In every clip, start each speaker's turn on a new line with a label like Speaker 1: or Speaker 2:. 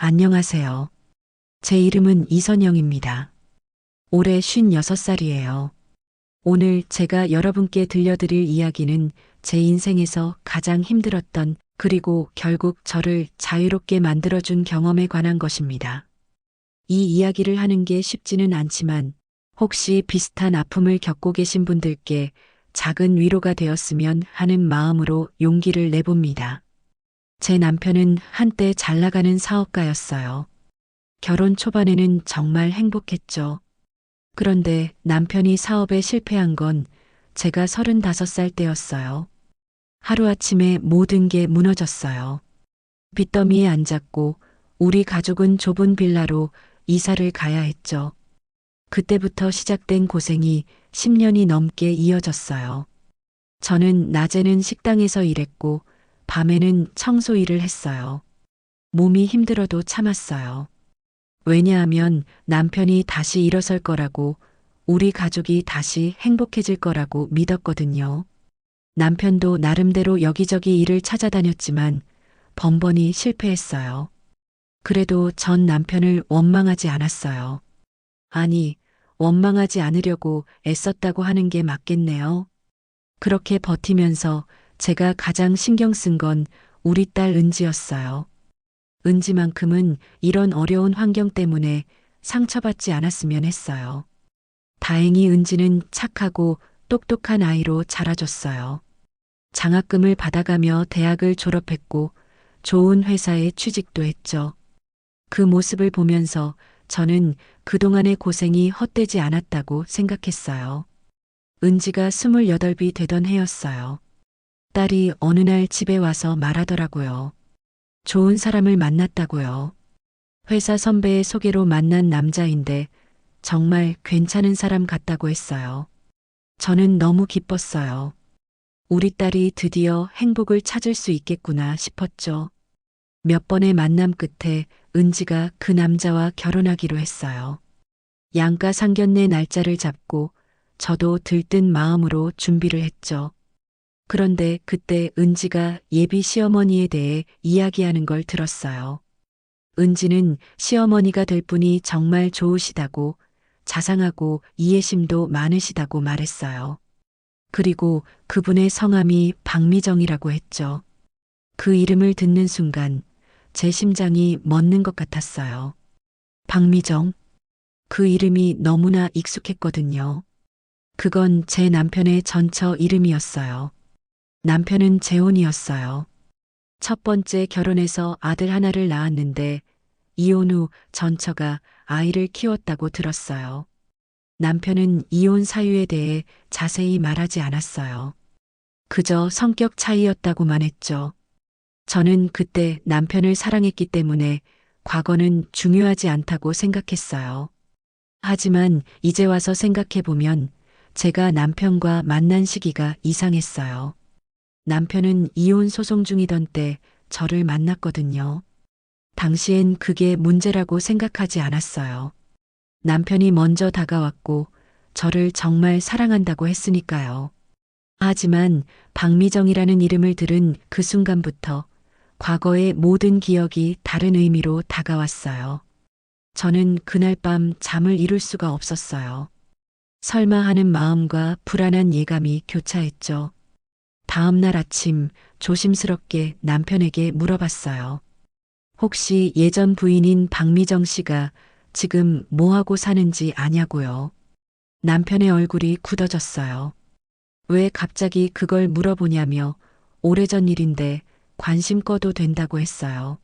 Speaker 1: 안녕하세요. 제 이름은 이선영입니다. 올해 56살이에요. 오늘 제가 여러분께 들려드릴 이야기는 제 인생에서 가장 힘들었던 그리고 결국 저를 자유롭게 만들어준 경험에 관한 것입니다. 이 이야기를 하는 게 쉽지는 않지만 혹시 비슷한 아픔을 겪고 계신 분들께 작은 위로가 되었으면 하는 마음으로 용기를 내봅니다. 제 남편은 한때 잘 나가는 사업가였어요. 결혼 초반에는 정말 행복했죠. 그런데 남편이 사업에 실패한 건 제가 35살 때였어요. 하루아침에 모든 게 무너졌어요. 빚더미에 앉았고 우리 가족은 좁은 빌라로 이사를 가야 했죠. 그때부터 시작된 고생이 10년이 넘게 이어졌어요. 저는 낮에는 식당에서 일했고 밤에는 청소 일을 했어요. 몸이 힘들어도 참았어요. 왜냐하면 남편이 다시 일어설 거라고, 우리 가족이 다시 행복해질 거라고 믿었거든요. 남편도 나름대로 여기저기 일을 찾아다녔지만 번번이 실패했어요. 그래도 전 남편을 원망하지 않았어요. 아니, 원망하지 않으려고 애썼다고 하는 게 맞겠네요. 그렇게 버티면서 제가 가장 신경 쓴 건 우리 딸 은지였어요. 은지만큼은 이런 어려운 환경 때문에 상처받지 않았으면 했어요. 다행히 은지는 착하고 똑똑한 아이로 자라줬어요. 장학금을 받아가며 대학을 졸업했고 좋은 회사에 취직도 했죠. 그 모습을 보면서 저는 그동안의 고생이 헛되지 않았다고 생각했어요. 은지가 28이 되던 해였어요. 딸이 어느 날 집에 와서 말하더라고요. 좋은 사람을 만났다고요. 회사 선배의 소개로 만난 남자인데 정말 괜찮은 사람 같다고 했어요. 저는 너무 기뻤어요. 우리 딸이 드디어 행복을 찾을 수 있겠구나 싶었죠. 몇 번의 만남 끝에 은지가 그 남자와 결혼하기로 했어요. 양가 상견례 날짜를 잡고 저도 들뜬 마음으로 준비를 했죠. 그런데 그때 은지가 예비 시어머니에 대해 이야기하는 걸 들었어요. 은지는 시어머니가 될 분이 정말 좋으시다고, 자상하고 이해심도 많으시다고 말했어요. 그리고 그분의 성함이 박미정이라고 했죠. 그 이름을 듣는 순간 제 심장이 멎는 것 같았어요. 박미정. 그 이름이 너무나 익숙했거든요. 그건 제 남편의 전처 이름이었어요. 남편은 재혼이었어요. 첫 번째 결혼해서 아들 하나를 낳았는데 이혼 후 전처가 아이를 키웠다고 들었어요. 남편은 이혼 사유에 대해 자세히 말하지 않았어요. 그저 성격 차이였다고만 했죠. 저는 그때 남편을 사랑했기 때문에 과거는 중요하지 않다고 생각했어요. 하지만 이제 와서 생각해보면 제가 남편과 만난 시기가 이상했어요. 남편은 이혼 소송 중이던 때 저를 만났거든요. 당시엔 그게 문제라고 생각하지 않았어요. 남편이 먼저 다가왔고 저를 정말 사랑한다고 했으니까요. 하지만 박미정이라는 이름을 들은 그 순간부터 과거의 모든 기억이 다른 의미로 다가왔어요. 저는 그날 밤 잠을 이룰 수가 없었어요. 설마 하는 마음과 불안한 예감이 교차했죠. 다음 날 아침 조심스럽게 남편에게 물어봤어요. 혹시 예전 부인인 박미정 씨가 지금 뭐하고 사는지 아냐고요. 남편의 얼굴이 굳어졌어요. 왜 갑자기 그걸 물어보냐며 오래전 일인데 관심 꺼도 된다고 했어요.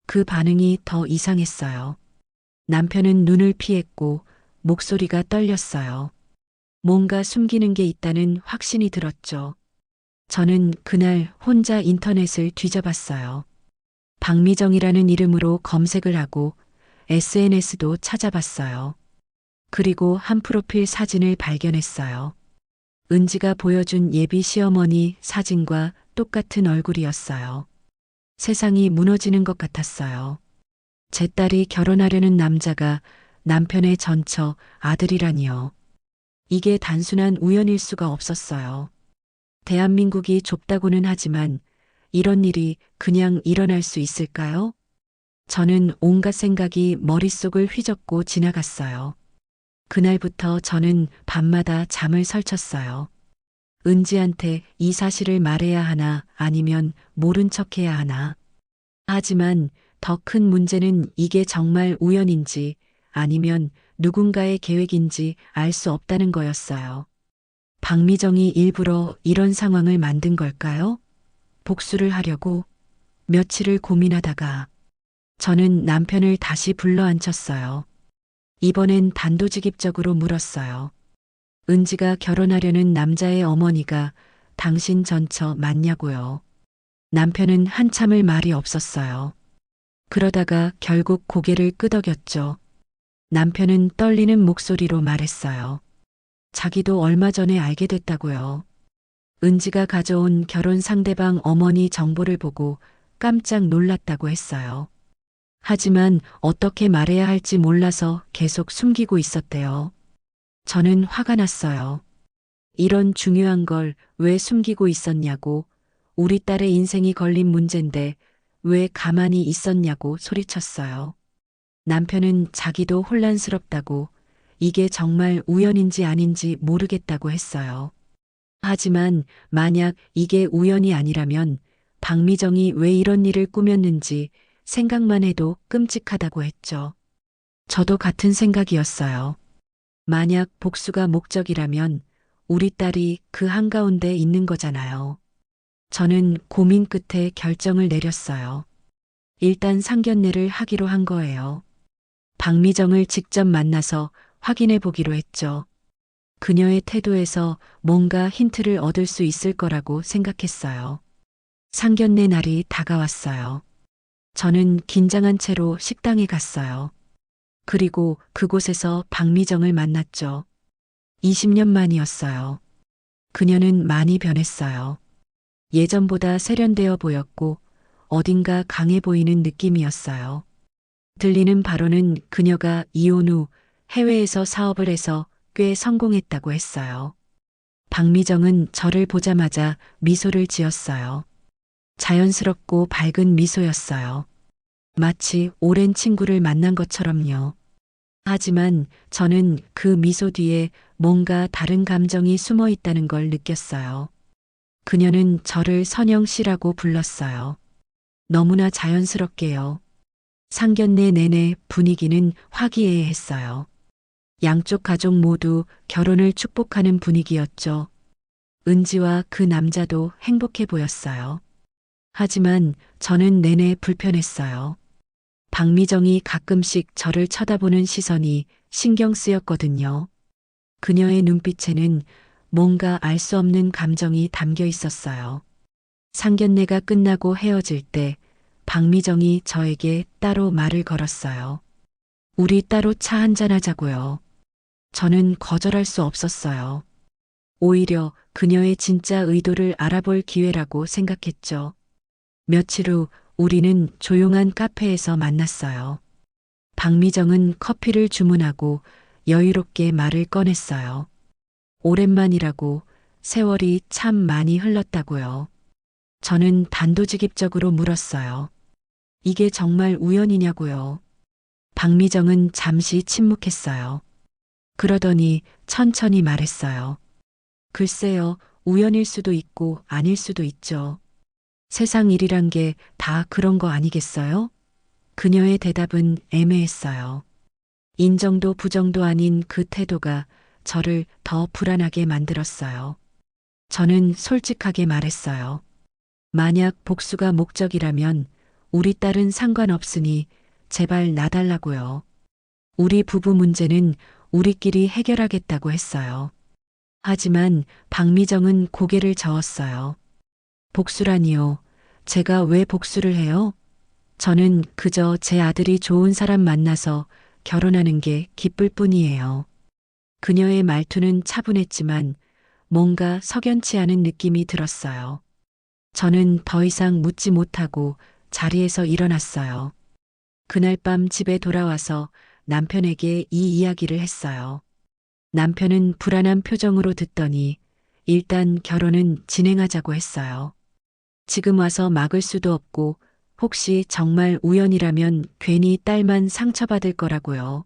Speaker 1: 그 반응이 더 이상했어요. 남편은 눈을 피했고 목소리가 떨렸어요. 뭔가 숨기는 게 있다는 확신이 들었죠. 저는 그날 혼자 인터넷을 뒤져봤어요. 박미정이라는 이름으로 검색을 하고 SNS도 찾아봤어요. 그리고 한 프로필 사진을 발견했어요. 은지가 보여준 예비 시어머니 사진과 똑같은 얼굴이었어요. 세상이 무너지는 것 같았어요. 제 딸이 결혼하려는 남자가 남편의 전처 아들이라니요. 이게 단순한 우연일 수가 없었어요. 대한민국이 좁다고는 하지만 이런 일이 그냥 일어날 수 있을까요? 저는 온갖 생각이 머릿속을 휘젓고 지나갔어요. 그날부터 저는 밤마다 잠을 설쳤어요. 은지한테 이 사실을 말해야 하나 아니면 모른 척해야 하나. 하지만 더 큰 문제는 이게 정말 우연인지 아니면 누군가의 계획인지 알 수 없다는 거였어요. 박미정이 일부러 이런 상황을 만든 걸까요? 복수를 하려고 며칠을 고민하다가 저는 남편을 다시 불러앉혔어요. 이번엔 단도직입적으로 물었어요. 은지가 결혼하려는 남자의 어머니가 당신 전처 맞냐고요. 남편은 한참을 말이 없었어요. 그러다가 결국 고개를 끄덕였죠. 남편은 떨리는 목소리로 말했어요. 자기도 얼마 전에 알게 됐다고요. 은지가 가져온 결혼 상대방 어머니 정보를 보고 깜짝 놀랐다고 했어요. 하지만 어떻게 말해야 할지 몰라서 계속 숨기고 있었대요. 저는 화가 났어요. 이런 중요한 걸 왜 숨기고 있었냐고, 우리 딸의 인생이 걸린 문제인데 왜 가만히 있었냐고 소리쳤어요. 남편은 자기도 혼란스럽다고, 이게 정말 우연인지 아닌지 모르겠다고 했어요. 하지만 만약 이게 우연이 아니라면 박미정이 왜 이런 일을 꾸몄는지 생각만 해도 끔찍하다고 했죠. 저도 같은 생각이었어요. 만약 복수가 목적이라면 우리 딸이 그 한가운데 있는 거잖아요. 저는 고민 끝에 결정을 내렸어요. 일단 상견례를 하기로 한 거예요. 박미정을 직접 만나서 확인해 보기로 했죠. 그녀의 태도에서 뭔가 힌트를 얻을 수 있을 거라고 생각했어요. 상견례 날이 다가왔어요. 저는 긴장한 채로 식당에 갔어요. 그리고 그곳에서 박미정을 만났죠. 20년 만이었어요. 그녀는 많이 변했어요. 예전보다 세련되어 보였고 어딘가 강해 보이는 느낌이었어요. 들리는 바로는 그녀가 이혼 후 해외에서 사업을 해서 꽤 성공했다고 했어요. 박미정은 저를 보자마자 미소를 지었어요. 자연스럽고 밝은 미소였어요. 마치 오랜 친구를 만난 것처럼요. 하지만 저는 그 미소 뒤에 뭔가 다른 감정이 숨어 있다는 걸 느꼈어요. 그녀는 저를 선영 씨라고 불렀어요. 너무나 자연스럽게요. 상견례 내내 분위기는 화기애애했어요. 양쪽 가족 모두 결혼을 축복하는 분위기였죠. 은지와 그 남자도 행복해 보였어요. 하지만 저는 내내 불편했어요. 박미정이 가끔씩 저를 쳐다보는 시선이 신경 쓰였거든요. 그녀의 눈빛에는 뭔가 알 수 없는 감정이 담겨 있었어요. 상견례가 끝나고 헤어질 때 박미정이 저에게 따로 말을 걸었어요. 우리 따로 차 한잔 하자고요. 저는 거절할 수 없었어요. 오히려 그녀의 진짜 의도를 알아볼 기회라고 생각했죠. 며칠 후 우리는 조용한 카페에서 만났어요. 박미정은 커피를 주문하고 여유롭게 말을 꺼냈어요. 오랜만이라고, 세월이 참 많이 흘렀다고요. 저는 단도직입적으로 물었어요. 이게 정말 우연이냐고요. 박미정은 잠시 침묵했어요. 그러더니 천천히 말했어요. 글쎄요, 우연일 수도 있고 아닐 수도 있죠. 세상 일이란 게 다 그런 거 아니겠어요? 그녀의 대답은 애매했어요. 인정도 부정도 아닌 그 태도가 저를 더 불안하게 만들었어요. 저는 솔직하게 말했어요. 만약 복수가 목적이라면 우리 딸은 상관없으니 제발 놔달라고요. 우리 부부 문제는 우리끼리 해결하겠다고 했어요. 하지만 박미정은 고개를 저었어요. 복수라니요. 제가 왜 복수를 해요? 저는 그저 제 아들이 좋은 사람 만나서 결혼하는 게 기쁠 뿐이에요. 그녀의 말투는 차분했지만 뭔가 석연치 않은 느낌이 들었어요. 저는 더 이상 묻지 못하고 자리에서 일어났어요. 그날 밤 집에 돌아와서 남편에게 이 이야기를 했어요. 남편은 불안한 표정으로 듣더니 일단 결혼은 진행하자고 했어요. 지금 와서 막을 수도 없고 혹시 정말 우연이라면 괜히 딸만 상처받을 거라고요.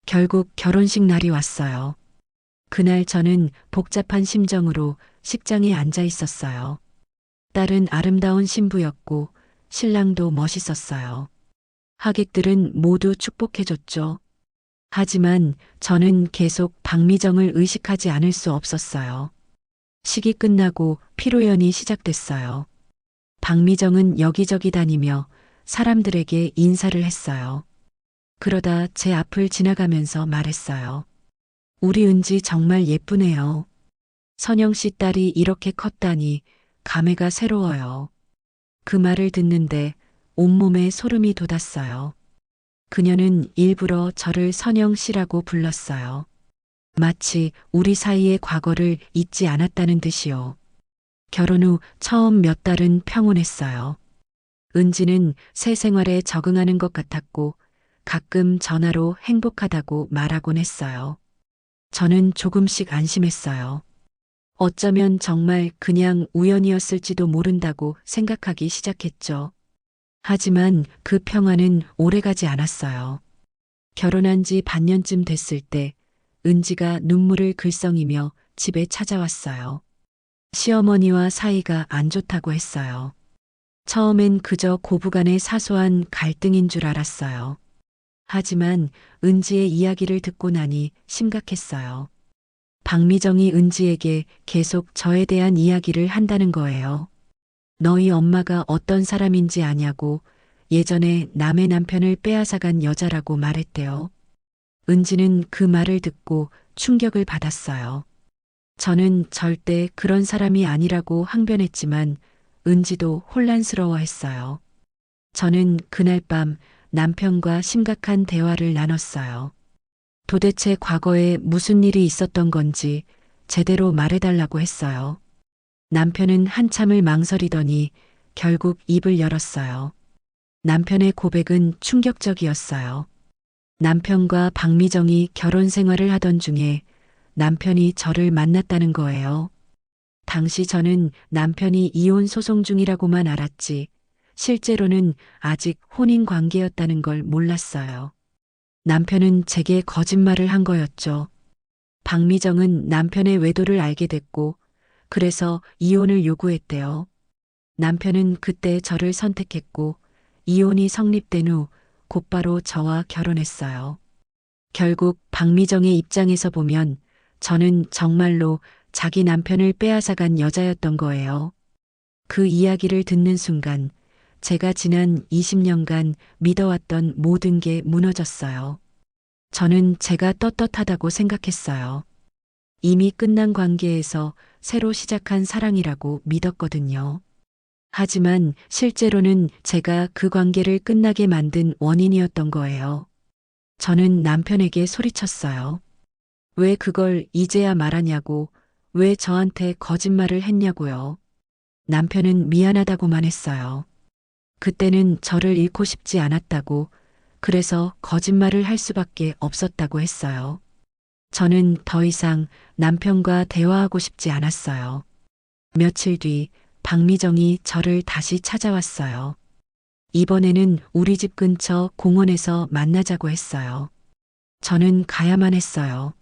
Speaker 1: 결국 결혼식 날이 왔어요. 그날 저는 복잡한 심정으로 식장에 앉아 있었어요. 딸은 아름다운 신부였고 신랑도 멋있었어요. 하객들은 모두 축복해줬죠. 하지만 저는 계속 박미정을 의식하지 않을 수 없었어요. 식이 끝나고 피로연이 시작됐어요. 박미정은 여기저기 다니며 사람들에게 인사를 했어요. 그러다 제 앞을 지나가면서 말했어요. 우리 은지 정말 예쁘네요. 선영 씨 딸이 이렇게 컸다니 감회가 새로워요. 그 말을 듣는데 온몸에 소름이 돋았어요. 그녀는 일부러 저를 선영 씨라고 불렀어요. 마치 우리 사이의 과거를 잊지 않았다는 듯이요. 결혼 후 처음 몇 달은 평온했어요. 은지는 새 생활에 적응하는 것 같았고 가끔 전화로 행복하다고 말하곤 했어요. 저는 조금씩 안심했어요. 어쩌면 정말 그냥 우연이었을지도 모른다고 생각하기 시작했죠. 하지만 그 평화는 오래가지 않았어요. 결혼한 지 반년쯤 됐을 때 은지가 눈물을 글썽이며 집에 찾아왔어요. 시어머니와 사이가 안 좋다고 했어요. 처음엔 그저 고부간의 사소한 갈등인 줄 알았어요. 하지만 은지의 이야기를 듣고 나니 심각했어요. 박미정이 은지에게 계속 저에 대한 이야기를 한다는 거예요. 너희 엄마가 어떤 사람인지 아냐고 예전에 남의 남편을 빼앗아간 여자라고 말했대요. 은지는 그 말을 듣고 충격을 받았어요. 저는 절대 그런 사람이 아니라고 항변했지만 은지도 혼란스러워했어요. 저는 그날 밤 남편과 심각한 대화를 나눴어요. 도대체 과거에 무슨 일이 있었던 건지 제대로 말해달라고 했어요. 남편은 한참을 망설이더니 결국 입을 열었어요. 남편의 고백은 충격적이었어요. 남편과 박미정이 결혼 생활을 하던 중에 남편이 저를 만났다는 거예요. 당시 저는 남편이 이혼 소송 중이라고만 알았지 실제로는 아직 혼인 관계였다는 걸 몰랐어요. 남편은 제게 거짓말을 한 거였죠. 박미정은 남편의 외도를 알게 됐고 그래서 이혼을 요구했대요. 남편은 그때 저를 선택했고 이혼이 성립된 후 곧바로 저와 결혼했어요. 결국 박미정의 입장에서 보면 저는 정말로 자기 남편을 빼앗아간 여자였던 거예요. 그 이야기를 듣는 순간 제가 지난 20년간 믿어왔던 모든 게 무너졌어요. 저는 제가 떳떳하다고 생각했어요. 이미 끝난 관계에서 새로 시작한 사랑이라고 믿었거든요. 하지만 실제로는 제가 그 관계를 끝나게 만든 원인이었던 거예요. 저는 남편에게 소리쳤어요. 왜 그걸 이제야 말하냐고, 왜 저한테 거짓말을 했냐고요. 남편은 미안하다고만 했어요. 그때는 저를 잃고 싶지 않았다고, 그래서 거짓말을 할 수밖에 없었다고 했어요. 저는 더 이상 남편과 대화하고 싶지 않았어요. 며칠 뒤 박미정이 저를 다시 찾아왔어요. 이번에는 우리 집 근처 공원에서 만나자고 했어요. 저는 가야만 했어요.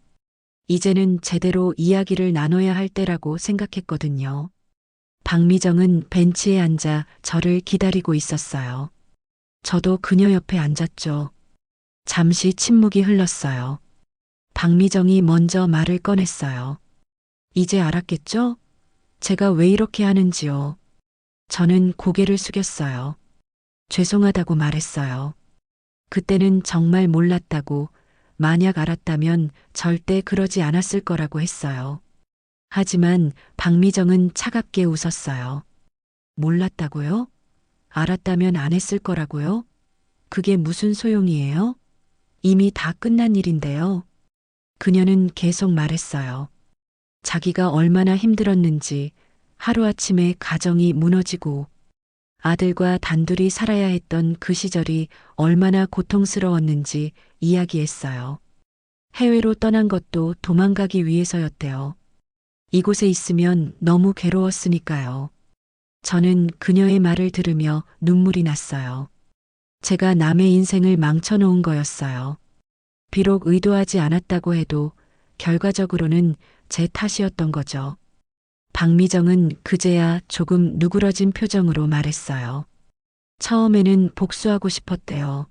Speaker 1: 이제는 제대로 이야기를 나눠야 할 때라고 생각했거든요. 박미정은 벤치에 앉아 저를 기다리고 있었어요. 저도 그녀 옆에 앉았죠. 잠시 침묵이 흘렀어요. 박미정이 먼저 말을 꺼냈어요. 이제 알았겠죠? 제가 왜 이렇게 하는지요. 저는 고개를 숙였어요. 죄송하다고 말했어요. 그때는 정말 몰랐다고, 만약 알았다면 절대 그러지 않았을 거라고 했어요. 하지만 박미정은 차갑게 웃었어요. 몰랐다고요? 알았다면 안 했을 거라고요? 그게 무슨 소용이에요? 이미 다 끝난 일인데요. 그녀는 계속 말했어요. 자기가 얼마나 힘들었는지, 하루아침에 가정이 무너지고 아들과 단둘이 살아야 했던 그 시절이 얼마나 고통스러웠는지 이야기했어요. 해외로 떠난 것도 도망가기 위해서였대요. 이곳에 있으면 너무 괴로웠으니까요. 저는 그녀의 말을 들으며 눈물이 났어요. 제가 남의 인생을 망쳐놓은 거였어요. 비록 의도하지 않았다고 해도 결과적으로는 제 탓이었던 거죠. 박미정은 그제야 조금 누그러진 표정으로 말했어요. 처음에는 복수하고 싶었대요.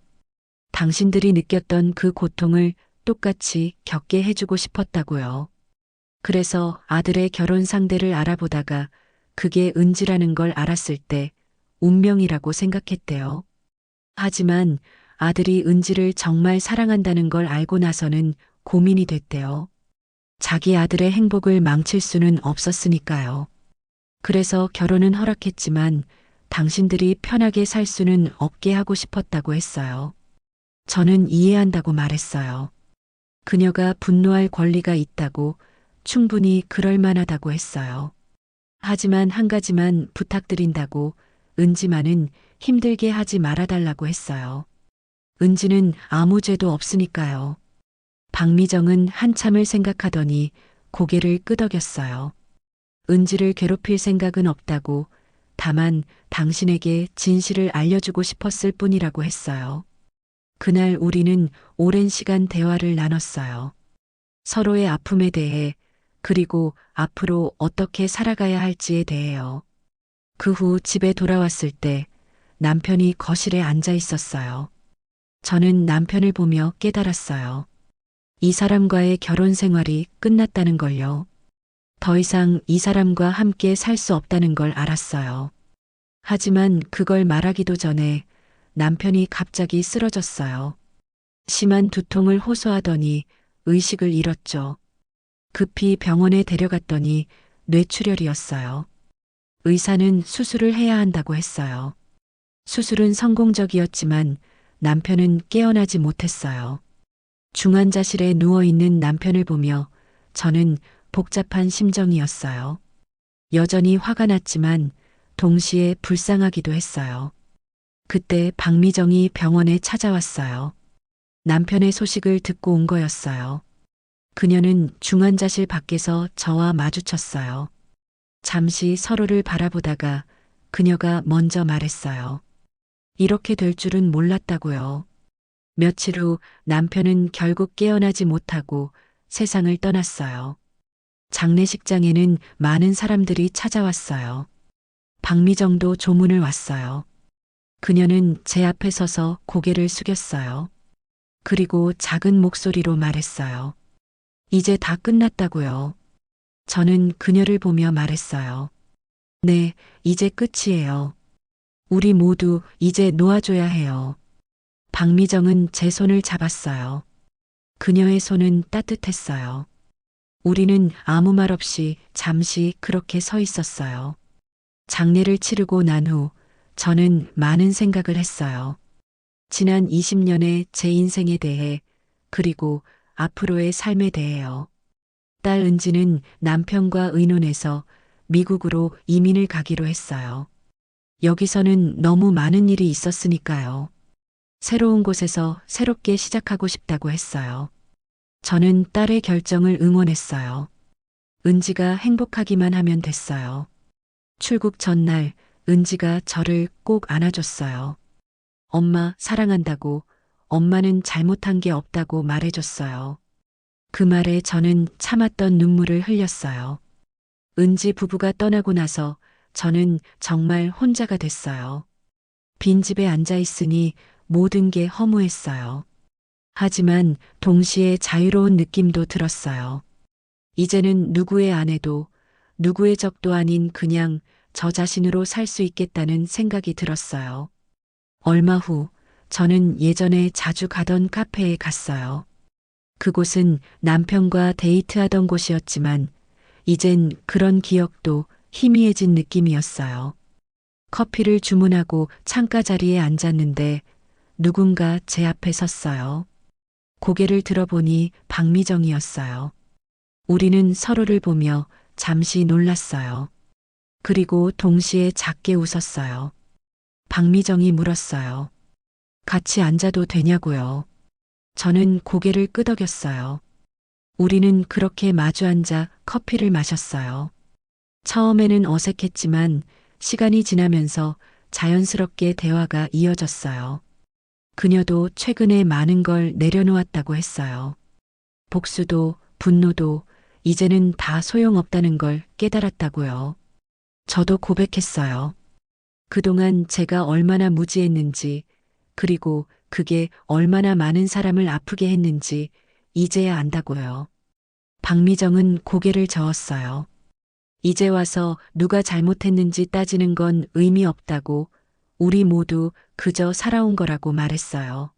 Speaker 1: 당신들이 느꼈던 그 고통을 똑같이 겪게 해주고 싶었다고요. 그래서 아들의 결혼 상대를 알아보다가 그게 은지라는 걸 알았을 때 운명이라고 생각했대요. 하지만 아들이 은지를 정말 사랑한다는 걸 알고 나서는 고민이 됐대요. 자기 아들의 행복을 망칠 수는 없었으니까요. 그래서 결혼은 허락했지만 당신들이 편하게 살 수는 없게 하고 싶었다고 했어요. 저는 이해한다고 말했어요. 그녀가 분노할 권리가 있다고, 충분히 그럴 만하다고 했어요. 하지만 한 가지만 부탁드린다고, 은지만은 힘들게 하지 말아달라고 했어요. 은지는 아무 죄도 없으니까요. 박미정은 한참을 생각하더니 고개를 끄덕였어요. 은지를 괴롭힐 생각은 없다고, 다만 당신에게 진실을 알려주고 싶었을 뿐이라고 했어요. 그날 우리는 오랜 시간 대화를 나눴어요. 서로의 아픔에 대해, 그리고 앞으로 어떻게 살아가야 할지에 대해요. 그 후 집에 돌아왔을 때 남편이 거실에 앉아 있었어요. 저는 남편을 보며 깨달았어요. 이 사람과의 결혼 생활이 끝났다는 걸요. 더 이상 이 사람과 함께 살 수 없다는 걸 알았어요. 하지만 그걸 말하기도 전에 남편이 갑자기 쓰러졌어요. 심한 두통을 호소하더니 의식을 잃었죠. 급히 병원에 데려갔더니 뇌출혈이었어요. 의사는 수술을 해야 한다고 했어요. 수술은 성공적이었지만 남편은 깨어나지 못했어요. 중환자실에 누워있는 남편을 보며 저는 복잡한 심정이었어요. 여전히 화가 났지만 동시에 불쌍하기도 했어요. 그때 박미정이 병원에 찾아왔어요. 남편의 소식을 듣고 온 거였어요. 그녀는 중환자실 밖에서 저와 마주쳤어요. 잠시 서로를 바라보다가 그녀가 먼저 말했어요. 이렇게 될 줄은 몰랐다고요. 며칠 후 남편은 결국 깨어나지 못하고 세상을 떠났어요. 장례식장에는 많은 사람들이 찾아왔어요. 박미정도 조문을 왔어요. 그녀는 제 앞에 서서 고개를 숙였어요. 그리고 작은 목소리로 말했어요. 이제 다 끝났다고요. 저는 그녀를 보며 말했어요. 네, 이제 끝이에요. 우리 모두 이제 놓아줘야 해요. 박미정은 제 손을 잡았어요. 그녀의 손은 따뜻했어요. 우리는 아무 말 없이 잠시 그렇게 서 있었어요. 장례를 치르고 난 후 저는 많은 생각을 했어요. 지난 20년의 제 인생에 대해, 그리고 앞으로의 삶에 대해요. 딸 은지는 남편과 의논해서 미국으로 이민을 가기로 했어요. 여기서는 너무 많은 일이 있었으니까요. 새로운 곳에서 새롭게 시작하고 싶다고 했어요. 저는 딸의 결정을 응원했어요. 은지가 행복하기만 하면 됐어요. 출국 전날 은지가 저를 꼭 안아줬어요. 엄마 사랑한다고, 엄마는 잘못한 게 없다고 말해줬어요. 그 말에 저는 참았던 눈물을 흘렸어요. 은지 부부가 떠나고 나서 저는 정말 혼자가 됐어요. 빈집에 앉아 있으니 모든 게 허무했어요. 하지만 동시에 자유로운 느낌도 들었어요. 이제는 누구의 아내도 누구의 적도 아닌 그냥 저 자신으로 살 수 있겠다는 생각이 들었어요. 얼마 후 저는 예전에 자주 가던 카페에 갔어요. 그곳은 남편과 데이트하던 곳이었지만 이젠 그런 기억도 희미해진 느낌이었어요. 커피를 주문하고 창가 자리에 앉았는데 누군가 제 앞에 섰어요. 고개를 들어보니 박미정이었어요. 우리는 서로를 보며 잠시 놀랐어요. 그리고 동시에 작게 웃었어요. 박미정이 물었어요. 같이 앉아도 되냐고요. 저는 고개를 끄덕였어요. 우리는 그렇게 마주 앉아 커피를 마셨어요. 처음에는 어색했지만 시간이 지나면서 자연스럽게 대화가 이어졌어요. 그녀도 최근에 많은 걸 내려놓았다고 했어요. 복수도 분노도 이제는 다 소용없다는 걸 깨달았다고요. 저도 고백했어요. 그동안 제가 얼마나 무지했는지, 그리고 그게 얼마나 많은 사람을 아프게 했는지 이제야 안다고요. 박미정은 고개를 저었어요. 이제 와서 누가 잘못했는지 따지는 건 의미 없다고, 우리 모두 그저 살아온 거라고 말했어요.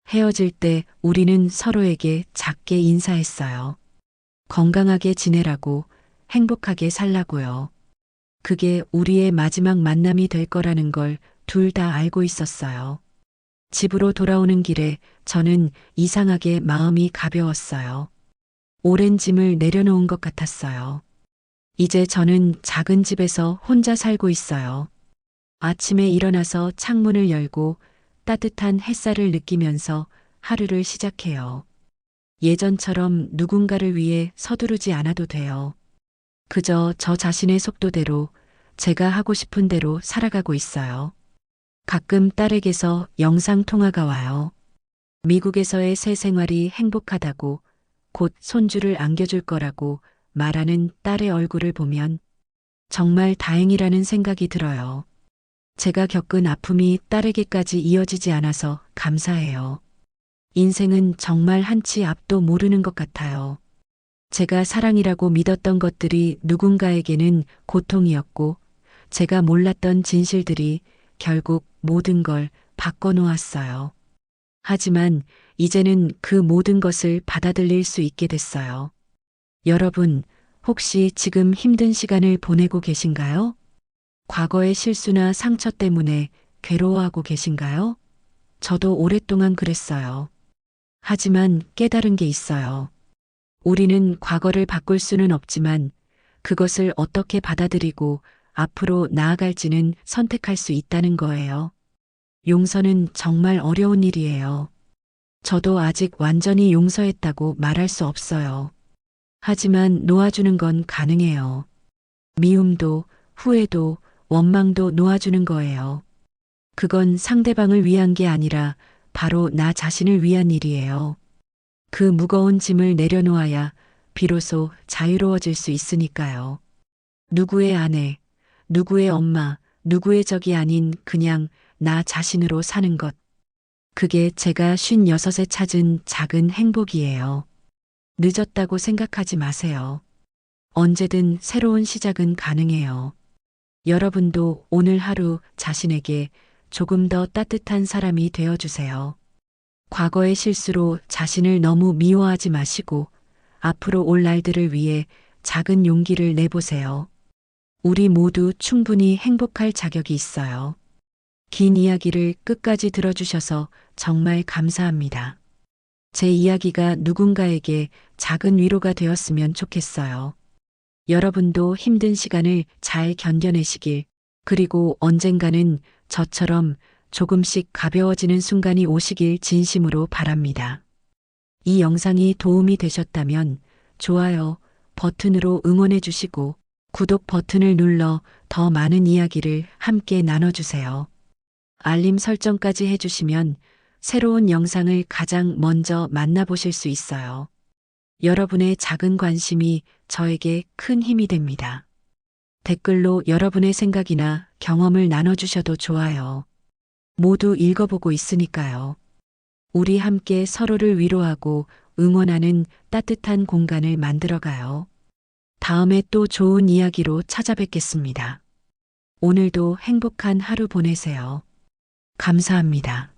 Speaker 1: 헤어질 때 우리는 서로에게 작게 인사했어요. 건강하게 지내라고, 행복하게 살라고요. 그게 우리의 마지막 만남이 될 거라는 걸 둘 다 알고 있었어요. 집으로 돌아오는 길에 저는 이상하게 마음이 가벼웠어요. 오랜 짐을 내려놓은 것 같았어요. 이제 저는 작은 집에서 혼자 살고 있어요. 아침에 일어나서 창문을 열고 따뜻한 햇살을 느끼면서 하루를 시작해요. 예전처럼 누군가를 위해 서두르지 않아도 돼요. 그저 저 자신의 속도대로 제가 하고 싶은 대로 살아가고 있어요. 가끔 딸에게서 영상 통화가 와요. 미국에서의 새 생활이 행복하다고, 곧 손주를 안겨줄 거라고 말하는 딸의 얼굴을 보면 정말 다행이라는 생각이 들어요. 제가 겪은 아픔이 딸에게까지 이어지지 않아서 감사해요. 인생은 정말 한치 앞도 모르는 것 같아요. 제가 사랑이라고 믿었던 것들이 누군가에게는 고통이었고, 제가 몰랐던 진실들이 결국 모든 걸 바꿔놓았어요. 하지만 이제는 그 모든 것을 받아들일 수 있게 됐어요. 여러분, 혹시 지금 힘든 시간을 보내고 계신가요? 과거의 실수나 상처 때문에 괴로워하고 계신가요? 저도 오랫동안 그랬어요. 하지만 깨달은 게 있어요. 우리는 과거를 바꿀 수는 없지만 그것을 어떻게 받아들이고 앞으로 나아갈지는 선택할 수 있다는 거예요. 용서는 정말 어려운 일이에요. 저도 아직 완전히 용서했다고 말할 수 없어요. 하지만 놓아주는 건 가능해요. 미움도, 후회도, 원망도 놓아주는 거예요. 그건 상대방을 위한 게 아니라 바로 나 자신을 위한 일이에요. 그 무거운 짐을 내려놓아야 비로소 자유로워질 수 있으니까요. 누구의 아내, 누구의 엄마, 누구의 적이 아닌 그냥 나 자신으로 사는 것. 그게 제가 56에 찾은 작은 행복이에요. 늦었다고 생각하지 마세요. 언제든 새로운 시작은 가능해요. 여러분도 오늘 하루 자신에게 조금 더 따뜻한 사람이 되어주세요. 과거의 실수로 자신을 너무 미워하지 마시고 앞으로 올 날들을 위해 작은 용기를 내보세요. 우리 모두 충분히 행복할 자격이 있어요. 긴 이야기를 끝까지 들어주셔서 정말 감사합니다. 제 이야기가 누군가에게 작은 위로가 되었으면 좋겠어요. 여러분도 힘든 시간을 잘 견뎌내시길, 그리고 언젠가는 저처럼 조금씩 가벼워지는 순간이 오시길 진심으로 바랍니다. 이 영상이 도움이 되셨다면 좋아요 버튼으로 응원해 주시고 구독 버튼을 눌러 더 많은 이야기를 함께 나눠주세요. 알림 설정까지 해주시면 새로운 영상을 가장 먼저 만나보실 수 있어요. 여러분의 작은 관심이 저에게 큰 힘이 됩니다. 댓글로 여러분의 생각이나 경험을 나눠주셔도 좋아요. 모두 읽어보고 있으니까요. 우리 함께 서로를 위로하고 응원하는 따뜻한 공간을 만들어가요. 다음에 또 좋은 이야기로 찾아뵙겠습니다. 오늘도 행복한 하루 보내세요. 감사합니다.